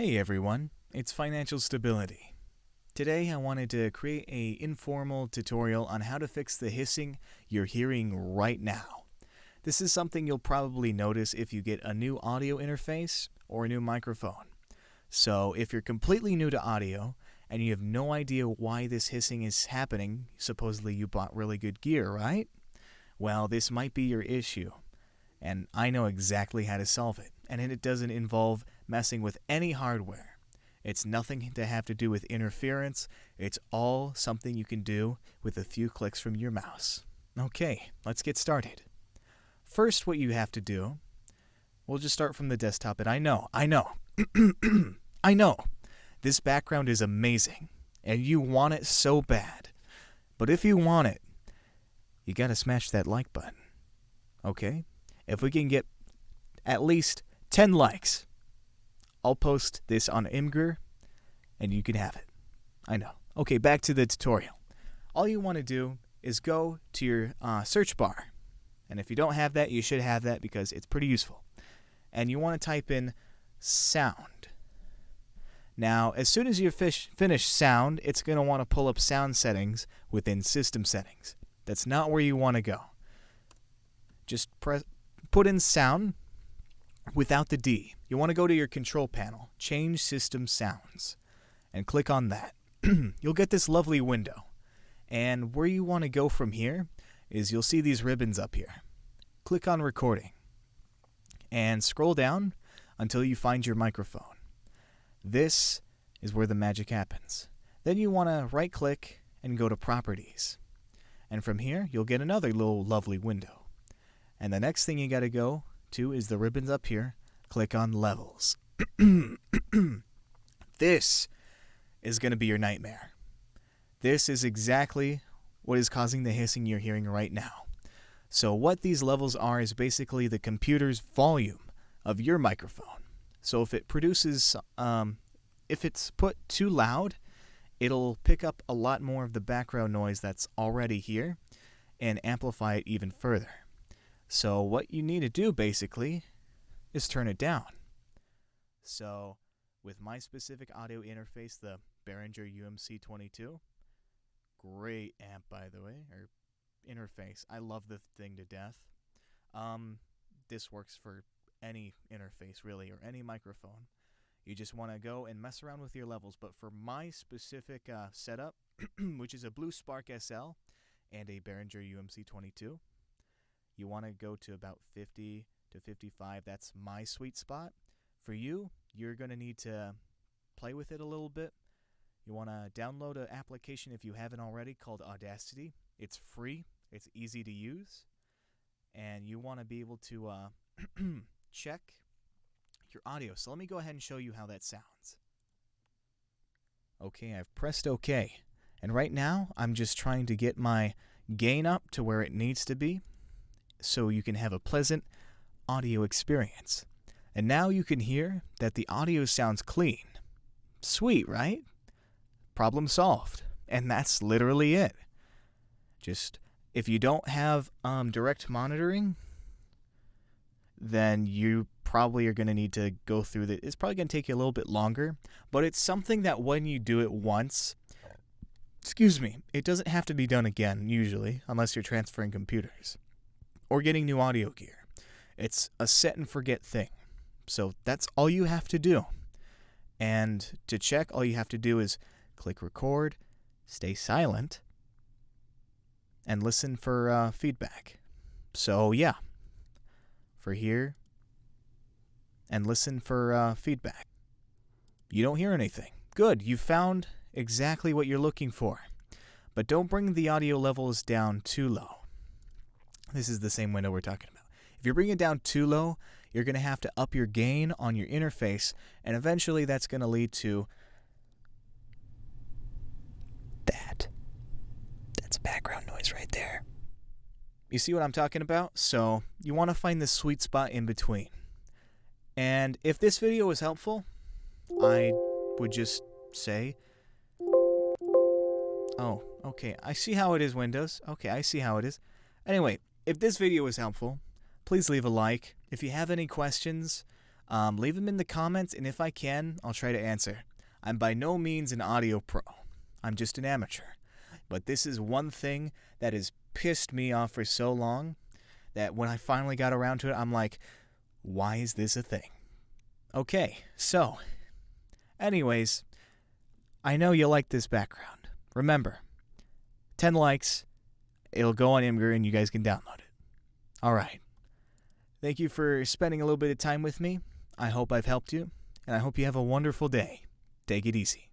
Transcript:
Hey everyone, it's Financial Stability. Today I wanted to create an informal tutorial on how to fix the hissing you're hearing right now. This is something you'll probably notice if you get a new audio interface or a new microphone. So if you're completely new to audio and you have no idea why this hissing is happening, supposedly you bought really good gear, right? Well, this might be your issue. And I know exactly how to solve it, and it doesn't involve messing with any hardware. It's nothing to have to do with interference. It's all something you can do with a few clicks from your mouse. Okay, let's get started. First, what you have to do, we'll just start from the desktop, and I know, I know, this background is amazing, and you want it so bad. But if you want it, you gotta smash that like button, okay? If we can get at least 10 likes, I'll post this on Imgur, and you can have it. I know. Okay, back to the tutorial. All you want to do is go to your search bar. And if you don't have that, you should have that because it's pretty useful. And you want to type in sound. Now, as soon as you finish sound, it's going to want to pull up sound settings within system settings. That's not where you want to go. Just put in sound without the D. You want to go to your control panel, change system sounds, and click on that. You'll get this lovely window. And where you want to go from here is you'll see these ribbons up here. Click on recording and scroll down until you find your microphone. This is where the magic happens. Then you want to right click and go to properties. And from here, you'll get another little lovely window. And the next thing you got to go to is the ribbons up here. Click on levels. This is going to be your nightmare. This is exactly what is causing the hissing you're hearing right now. So what these levels are is basically the computer's volume of your microphone. So if it produces, if it's put too loud, it'll pick up a lot more of the background noise that's already here and amplify it even further. So what you need to do basically is turn it down. So with my specific audio interface, the Behringer UMC22, great amp by the way, or interface. I love the thing to death. This works for any interface really, or any microphone. You just want to go and mess around with your levels. But for my specific setup, which is a Blue Spark SL and a Behringer UMC22, you want to go to about 50 to 55. That's my sweet spot. For you, you're going to need to play with it a little bit. You want to download an application if you haven't already called Audacity. It's free. It's easy to use. And you want to be able to check your audio. So let me go ahead and show you how that sounds. Okay, I've pressed OK. And right now, I'm just trying to get my gain up to where it needs to be, so you can have a pleasant audio experience. And now you can hear that the audio sounds clean. Sweet, right? Problem solved. And that's literally it. Just, if you don't have direct monitoring, then you probably are going to need to go through that. It's probably going to take you a little bit longer, but it's something that when you do it once, it doesn't have to be done again, usually, unless you're transferring computers or getting new audio gear. It's a set and forget thing. So that's all you have to do. And to check, all you have to do is click record, stay silent, and listen for feedback. So yeah, for here, and listen for feedback. You don't hear anything. Good, you found exactly what you're looking for. But don't bring the audio levels down too low. This is the same window we're talking about. If you bring it down too low, you're going to have to up your gain on your interface, and eventually that's going to lead to that. That's background noise right there. You see what I'm talking about? So you want to find the sweet spot in between. And if this video was helpful, I would just say, oh, okay, I see how it is, Windows. Okay, I see how it is. Anyway, if this video was helpful, please leave a like. If you have any questions, Leave them in the comments, and if I can, I'll try to answer. I'm by no means an audio pro. I'm just an amateur. But this is one thing that has pissed me off for so long that when I finally got around to it, I'm like, why is this a thing? Okay, so, anyways, I know you like this background. Remember, 10 likes, it'll go on Imgur and you guys can download it. Alright. Thank you for spending a little bit of time with me. I hope I've helped you, and I hope you have a wonderful day. Take it easy.